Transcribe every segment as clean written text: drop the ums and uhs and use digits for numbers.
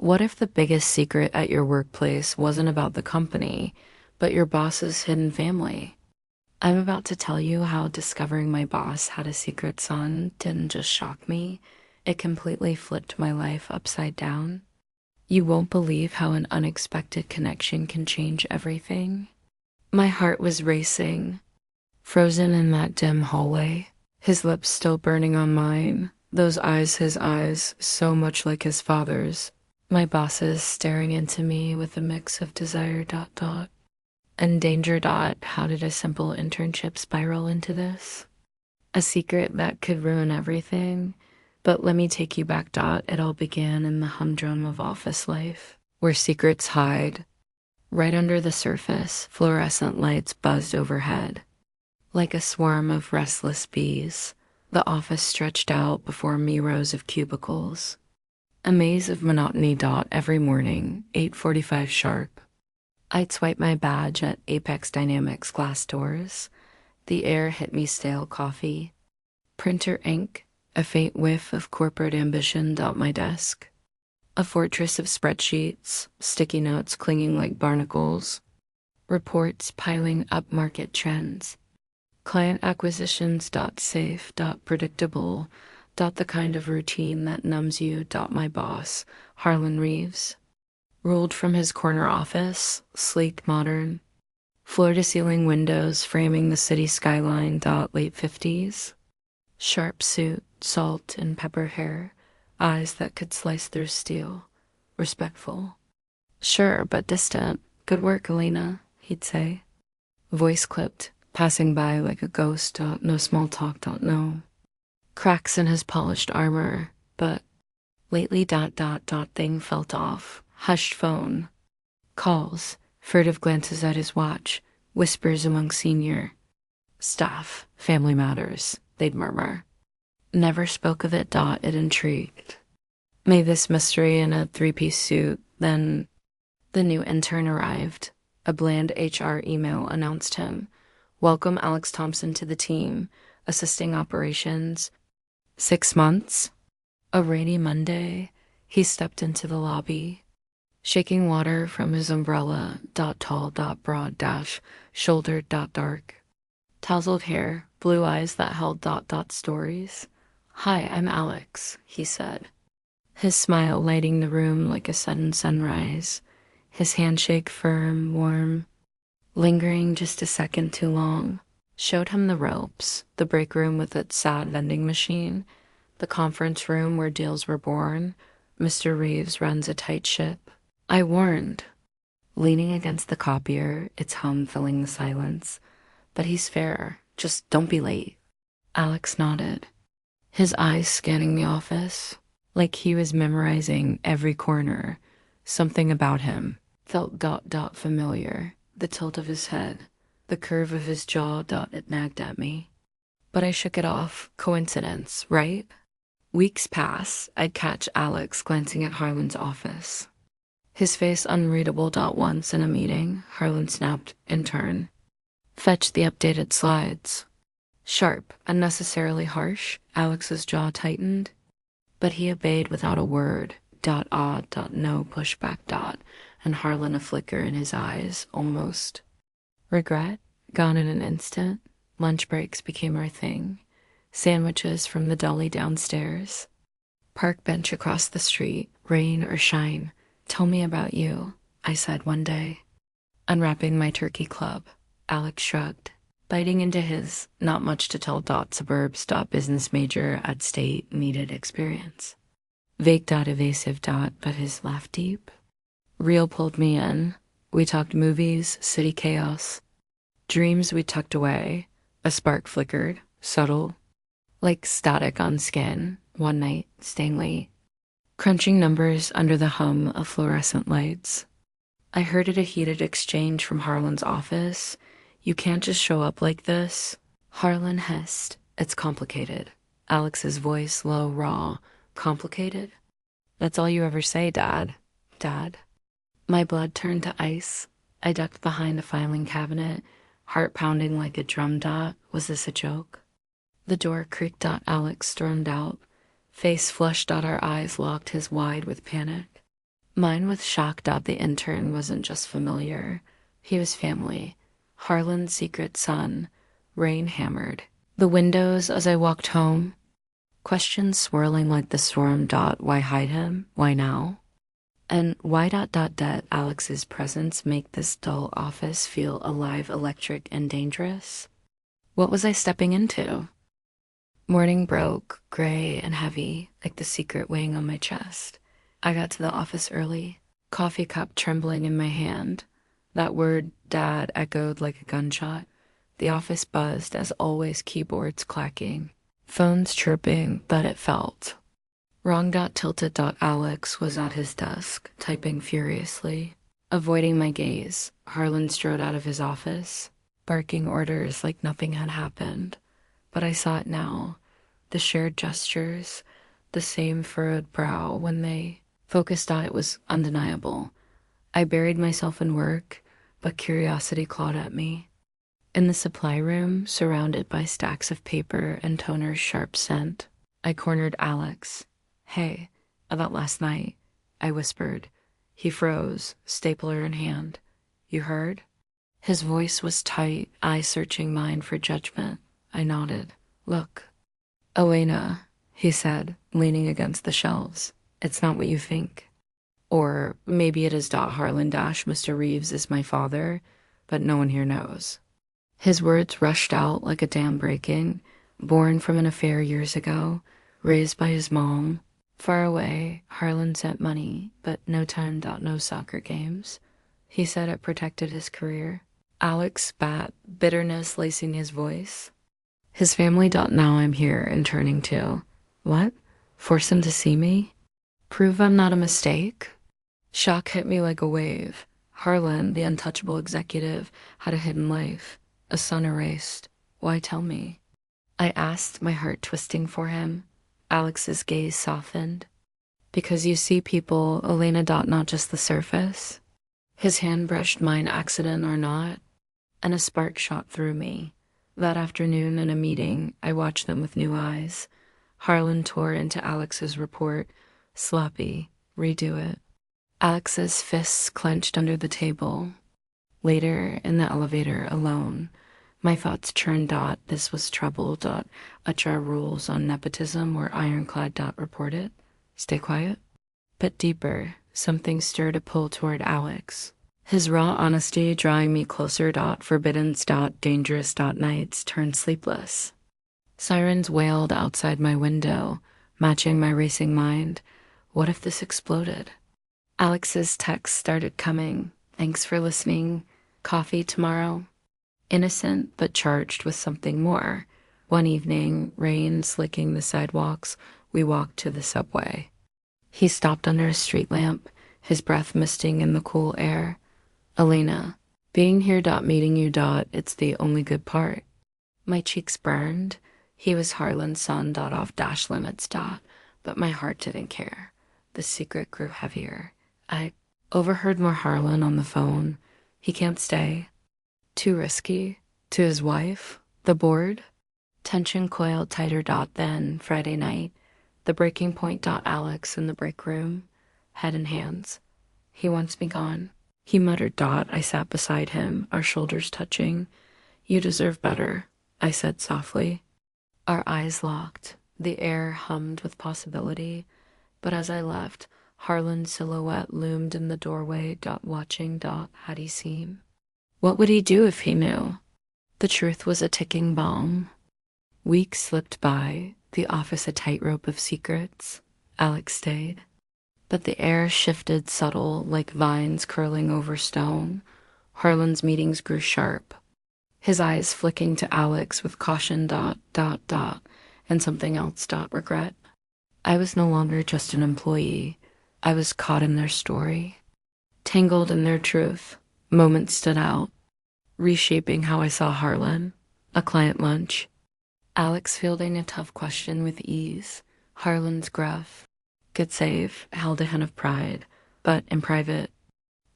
What if the biggest secret at your workplace wasn't about the company, but your boss's hidden family? I'm about to tell you how discovering my boss had a secret son didn't just shock me, it completely flipped my life upside down. You won't believe how an unexpected connection can change everything. My heart was racing, frozen in that dim hallway, his lips still burning on mine, those eyes his eyes, so much like his father's. My boss's staring into me with a mix of desire dot dot and danger dot. How did a simple internship spiral into this? A secret that could ruin everything. But let me take you back dot. It all began in the humdrum of office life, where secrets hide. Right under the surface, fluorescent lights buzzed overhead. Like a swarm of restless bees, the office stretched out before me rows of cubicles. A maze of monotony dot every morning, 8:45 sharp. I'd swipe my badge at Apex Dynamics glass doors. The air hit me stale coffee. Printer ink, a faint whiff of corporate ambition dot my desk. A fortress of spreadsheets, sticky notes clinging like barnacles. Reports piling up market trends. Client acquisitions dot safe dot predictable dot the kind of routine that numbs you dot my boss, Harlan Reeves. Ruled from his corner office, sleek modern. Floor-to-ceiling windows framing the city skyline dot late 50s. Sharp suit, salt and pepper hair, eyes that could slice through steel. Respectful. Sure, but distant. Good work, Elena, he'd say. Voice clipped, passing by like a ghost dot no small talk dot no. Cracks in his polished armor, but lately dot dot dot thing felt off. Hushed phone. Calls, furtive glances at his watch, whispers among senior staff, family matters, they'd murmur. Never spoke of it dot, it intrigued. May this mystery in a three-piece suit, then the new intern arrived. A bland HR email announced him. Welcome Alex Thompson to the team, assisting operations. 6 months? A rainy Monday, he stepped into the lobby, shaking water from his umbrella, dot tall, dot broad, dash, shouldered, dot dark. Tousled hair, blue eyes that held dot dot stories. Hi, I'm Alex, he said. His smile lighting the room like a sudden sunrise. His handshake firm, warm, lingering just a second too long. Showed him the ropes, the break room with its sad vending machine, the conference room where deals were born. Mr. Reeves runs a tight ship. I warned, leaning against the copier, its hum filling the silence. But he's fair. Just don't be late. Alex nodded, his eyes scanning the office, like he was memorizing every corner. Something about him felt dot dot familiar. The tilt of his head, the curve of his jaw dot it nagged at me. But I shook it off. Coincidence, right? Weeks pass, I'd catch Alex glancing at Harlan's office. His face unreadable dot once in a meeting, Harlan snapped, intern. Fetch the updated slides. Sharp, unnecessarily harsh, Alex's jaw tightened. But he obeyed without a word. Dot odd, dot no pushback dot, and Harlan a flicker in his eyes, almost. Regret, gone in an instant. Lunch breaks became our thing. Sandwiches from the deli downstairs. Park bench across the street, rain or shine. Tell me about you, I said one day. Unwrapping my turkey club, Alex shrugged, biting into his not much to tell dot suburbs dot business major at state needed experience. Vague dot evasive dot, but his laugh deep. Real pulled me in. We talked movies, city chaos, dreams we tucked away. A spark flickered, subtle, like static on skin. One night, staying late, crunching numbers under the hum of fluorescent lights. I heard at a heated exchange from Harlan's office. You can't just show up like this. Harlan hissed. It's complicated. Alex's voice low, raw. Complicated? That's all you ever say, Dad. Dad? My blood turned to ice. I ducked behind a filing cabinet, heart pounding like a drum dot. Was this a joke? The door creaked dot. Alex stormed out. Face flushed dot. Our eyes locked, his wide with panic. Mine was shocked that the intern wasn't just familiar. He was family. Harlan's secret son. Rain hammered. The windows as I walked home. Questions swirling like the storm. Why hide him? Why now? And why did Alex's presence make this dull office feel alive, electric, and dangerous? What was I stepping into? Morning broke, gray and heavy, like the secret weighing on my chest. I got to the office early, coffee cup trembling in my hand. That word, Dad, echoed like a gunshot. The office buzzed, as always, keyboards clacking, phones chirping, but it felt. Wrong. Tilted. Alex was at his desk, typing furiously. Avoiding my gaze, Harlan strode out of his office, barking orders like nothing had happened. But I saw it now. The shared gestures, the same furrowed brow when they focused. It was undeniable. I buried myself in work, but curiosity clawed at me. In the supply room, surrounded by stacks of paper and Toner's sharp scent, I cornered Alex. Hey, about last night, I whispered. He froze, stapler in hand. You heard? His voice was tight, eyes searching mine for judgment. I nodded. Look. Elena, he said, leaning against the shelves. It's not what you think. Or maybe it is. Harlan Mr. Reeves is my father, but no one here knows. His words rushed out like a dam breaking, born from an affair years ago, raised by his mom. Far away, Harlan sent money, but no time. No soccer games. He said it protected his career. Alex spat, bitterness lacing his voice. His family. Now I'm here and turning to. What? Force him to see me? Prove I'm not a mistake? Shock hit me like a wave. Harlan, the untouchable executive, had a hidden life, a son erased. Why tell me? I asked, my heart twisting for him. Alex's gaze softened. Because you see people, Elena. Not just the surface. His hand brushed mine, accident or not, and a spark shot through me. That afternoon in a meeting, I watched them with new eyes. Harlan tore into Alex's report. Sloppy. Redo it. Alex's fists clenched under the table. Later, in the elevator, alone, my thoughts churned. This was trouble. HR rules on nepotism were ironclad. Report it. Stay quiet. But deeper, something stirred a pull toward Alex. His raw honesty drawing me closer. Forbidden. Dangerous. Nights turned sleepless. Sirens wailed outside my window, matching my racing mind. What if this exploded? Alex's texts started coming. Thanks for listening. Coffee tomorrow. Innocent, but charged with something more. One evening, rain slicking the sidewalks, we walked to the subway. He stopped under a street lamp, his breath misting in the cool air. Elena, being here. Meeting you. It's the only good part. My cheeks burned. He was Harlan's son. Off limits. But my heart didn't care. The secret grew heavier. I overheard more Harlan on the phone. He can't stay. Too risky. To his wife. The board. Tension coiled tighter. Then, Friday night, the breaking point. Alex in the break room, head in hands. He wants me gone. He muttered. I sat beside him, our shoulders touching. You deserve better, I said softly. Our eyes locked. The air hummed with possibility. But as I left, Harlan's silhouette loomed in the doorway. Watching. Had he seen? What would he do if he knew? The truth was a ticking bomb. Weeks slipped by, the office a tightrope of secrets. Alex stayed. But the air shifted subtle, like vines curling over stone. Harlan's meetings grew sharp. His eyes flicking to Alex with caution. And something else. Regret. I was no longer just an employee. I was caught in their story. Tangled in their truth. Moments stood out, reshaping how I saw Harlan. A client lunch. Alex fielding a tough question with ease. Harlan's gruff. Good save, held a hint of pride, but in private.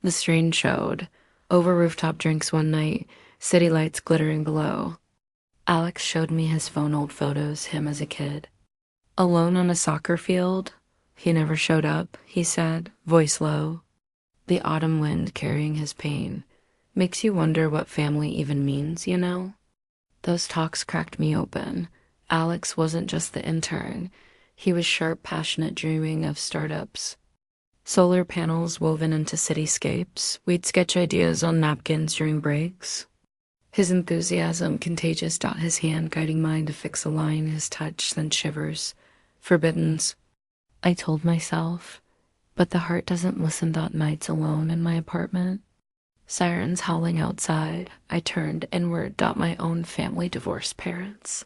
The strain showed. Over rooftop drinks one night, city lights glittering below. Alex showed me his phone old photos, him as a kid. Alone on a soccer field, He never showed up, he said, voice low. The autumn wind carrying his pain. Makes you wonder what family even means, you know? Those talks cracked me open. Alex wasn't just the intern. He was sharp, passionate, dreaming of startups. Solar panels woven into cityscapes. We'd sketch ideas on napkins during breaks. His enthusiasm contagious. His hand guiding mine to fix a line, his touch sent shivers. Forbiddens, I told myself. But the heart doesn't listen. Nights alone in my apartment. Sirens howling outside. I turned inward. My own family divorced parents.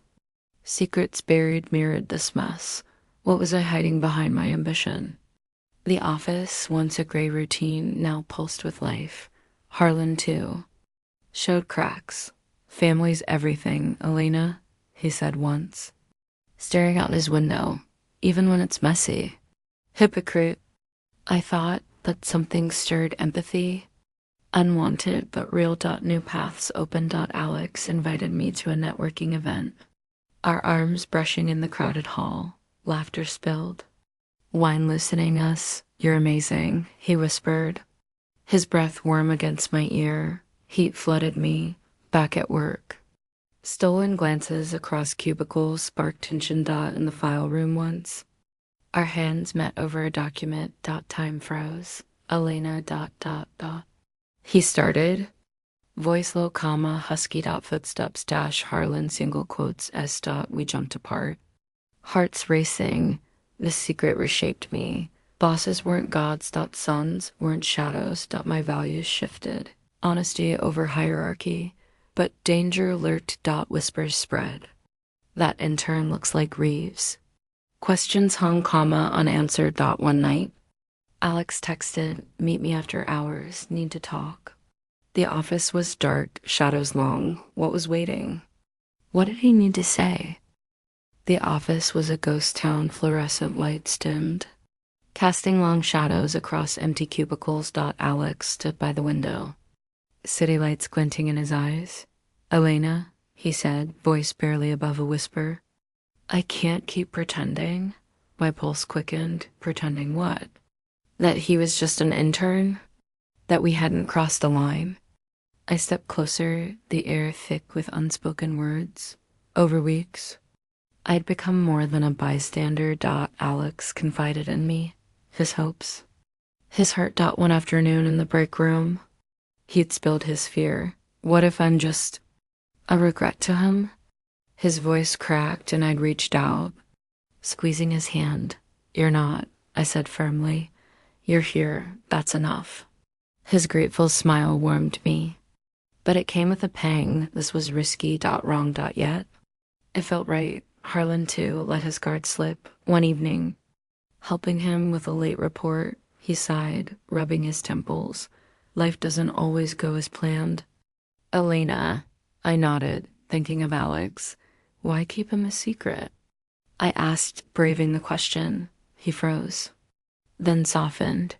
Secrets buried mirrored this mess. What was I hiding behind my ambition? The office, once a gray routine, now pulsed with life. Harlan, too, showed cracks. Family's everything, Elena, he said once, staring out his window, even when it's messy. Hypocrite. I thought that something stirred empathy. Unwanted but real. New paths opened. Alex invited me to a networking event. Our arms brushing in the crowded hall. Laughter spilled. Wine loosening us. You're amazing, he whispered. His breath warm against my ear. Heat flooded me. Back at work. Stolen glances across cubicles sparked tension. In the file room once. Our hands met over a document. Time froze. Elena. He started. Voice low, comma, husky. Footsteps dash. Harlan single quotes. S. We jumped apart. Hearts racing. This secret reshaped me. Bosses weren't gods. Sons weren't shadows. My values shifted. Honesty over hierarchy. But danger alert. Whispers spread. That intern looks like Reeves. Questions hung, comma, unanswered. One night. Alex texted, meet me after hours, need to talk. The office was dark, shadows long. What was waiting? What did he need to say? The office was a ghost town, fluorescent lights dimmed, casting long shadows across empty cubicles. Alex stood by the window, city lights glinting in his eyes. Elena, he said, voice barely above a whisper. I can't keep pretending. My pulse quickened. Pretending what? That he was just an intern? That we hadn't crossed the line? I stepped closer, the air thick with unspoken words. Over weeks, I'd become more than a bystander. Alex confided in me, his hopes. His heart. One afternoon in the break room, he'd spilled his fear. What if I'm just a regret to him? His voice cracked and I'd reached out, squeezing his hand. You're not, I said firmly. You're here, that's enough. His grateful smile warmed me. But it came with a pang. This was risky. Wrong. Yet. It felt right. Harlan, too, let his guard slip. One evening, helping him with a late report, he sighed, rubbing his temples. Life doesn't always go as planned. Elena, I nodded, thinking of Alex. Why keep him a secret? I asked, braving the question. He froze. Then softened.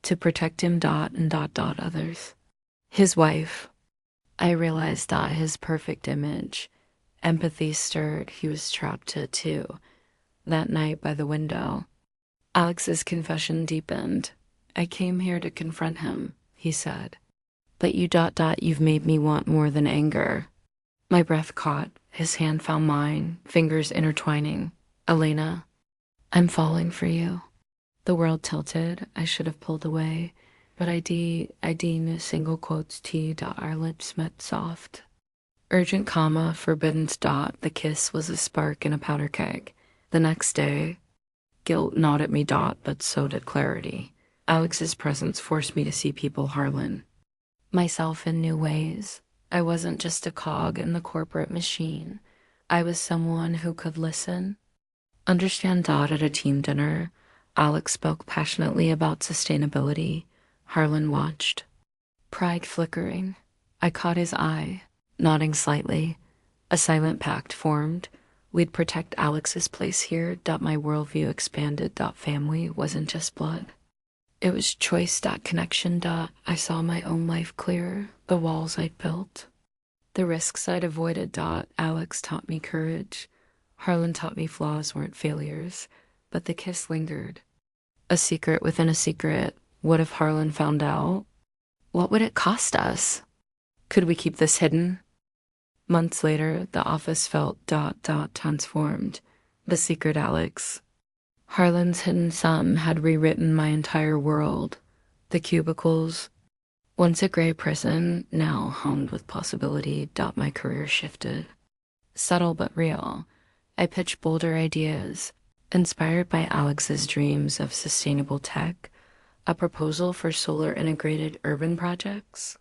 To protect him. And others. His wife. I realized. His perfect image. Empathy stirred. He was trapped to it too. That night by the window, Alex's confession deepened. I came here to confront him, he said. But you. You've made me want more than anger. My breath caught. His hand found mine, fingers intertwining. Elena, I'm falling for you. The world tilted. I should have pulled away. But I deem single quotes. Our lips met soft. Urgent, comma, forbidden. The kiss was a spark in a powder keg. The next day, guilt gnawed at me. But so did clarity. Alex's presence forced me to see people. Harlan. Myself in new ways. I wasn't just a cog in the corporate machine. I was someone who could listen. Understand. At a team dinner, Alex spoke passionately about sustainability. Harlan watched. Pride flickering. I caught his eye, nodding slightly. A silent pact formed. We'd protect Alex's place here. My worldview expanded. Family wasn't just blood. It was choice. Connection. I saw my own life clearer, the walls I'd built, the risks I'd avoided. Alex taught me courage. Harlan taught me flaws weren't failures, but the kiss lingered. A secret within a secret. What if Harlan found out? What would it cost us? Could we keep this hidden? Months later, the office felt transformed. The secret Alex. Harlan's hidden sum had rewritten my entire world. The cubicles, once a gray prison, now hummed with possibility. My career shifted. Subtle but real. I pitched bolder ideas, inspired by Alex's dreams of sustainable tech, a proposal for solar integrated urban projects.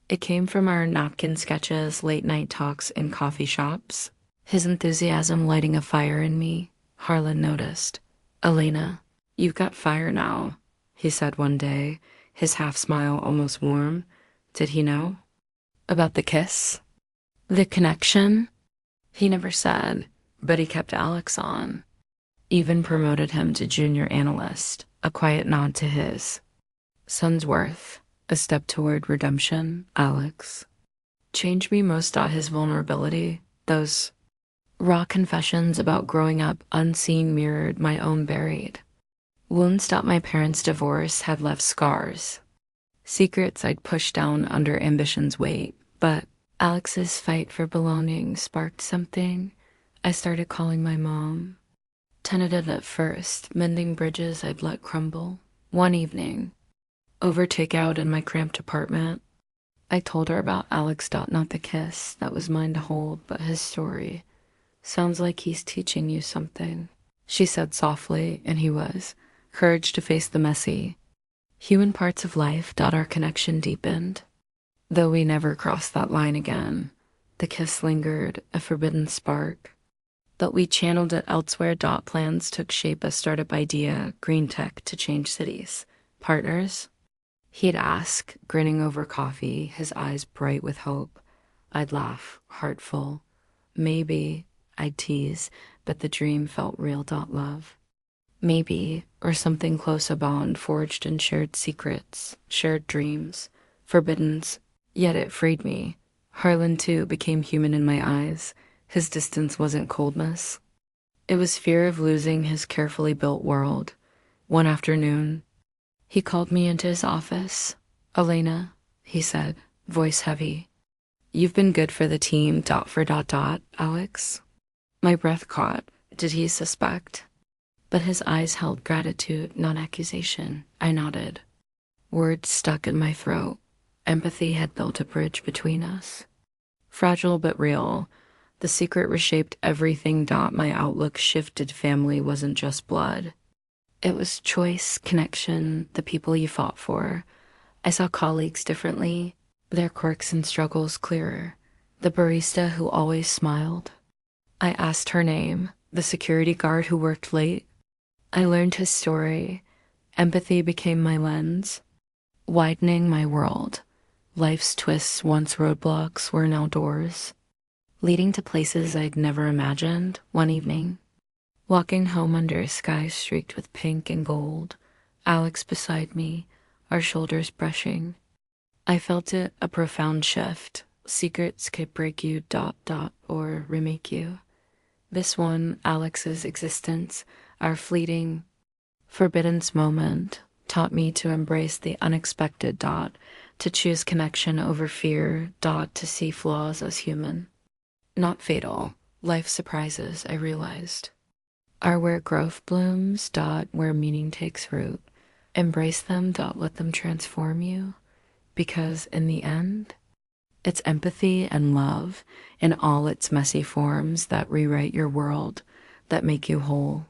It came from our napkin sketches, late night talks in coffee shops. His enthusiasm lighting a fire in me. Harlan noticed. "Elena, you've got fire now," he said one day, his half smile almost warm. Did he know? About the kiss? The connection? He never said, but he kept Alex on. Even promoted him to junior analyst, a quiet nod to his son's worth, a step toward redemption. Alex changed me most. His vulnerability, those raw confessions about growing up unseen, mirrored my own buried wounds. My parents' divorce had left scars, secrets I'd pushed down under ambition's weight. But Alex's fight for belonging sparked something. I started calling my mom. Tentative at first, mending bridges I'd let crumble. One evening, over takeout in my cramped apartment, I told her about Alex. Not the kiss that was mine to hold, but his story. "Sounds like he's teaching you something," she said softly, and he was. Courage to face the messy human parts of life. Our connection deepened, though we never crossed that line again. The kiss lingered, a forbidden spark, but we channeled it elsewhere. Plans took shape, a startup idea, green tech to change cities. Partners? He'd ask, grinning over coffee, his eyes bright with hope. I'd laugh, heart full. Maybe, I'd tease, but the dream felt real. Love. Maybe, or something close, a bond forged in shared secrets, shared dreams, forbiddens, yet it freed me. Harlan, too, became human in my eyes. His distance wasn't coldness. It was fear of losing his carefully built world. One afternoon, he called me into his office. "Elena," he said, voice heavy, "you've been good for the team. Alex." My breath caught. Did he suspect? But his eyes held gratitude, not accusation. I nodded. Words stuck in my throat. Empathy had built a bridge between us. Fragile but real. The secret reshaped everything. My outlook shifted. Family wasn't just blood. It was choice, connection, the people you fought for. I saw colleagues differently, their quirks and struggles clearer. The barista who always smiled. I asked her name. The security guard who worked late. I learned his story. Empathy became my lens, widening my world. Life's twists, once roadblocks, were now doors, leading to places I'd never imagined. One evening, walking home under a sky streaked with pink and gold, Alex beside me, our shoulders brushing. I felt it, a profound shift. Secrets could break you, or remake you. This one, Alex's existence, our fleeting, forbidden moment, taught me to embrace the unexpected. To choose connection over fear. To see flaws as human, not fatal. Life surprises, I realized, are where growth blooms. Where meaning takes root. Embrace them. Let them transform you. Because in the end, it's empathy and love in all its messy forms that rewrite your world, that make you whole.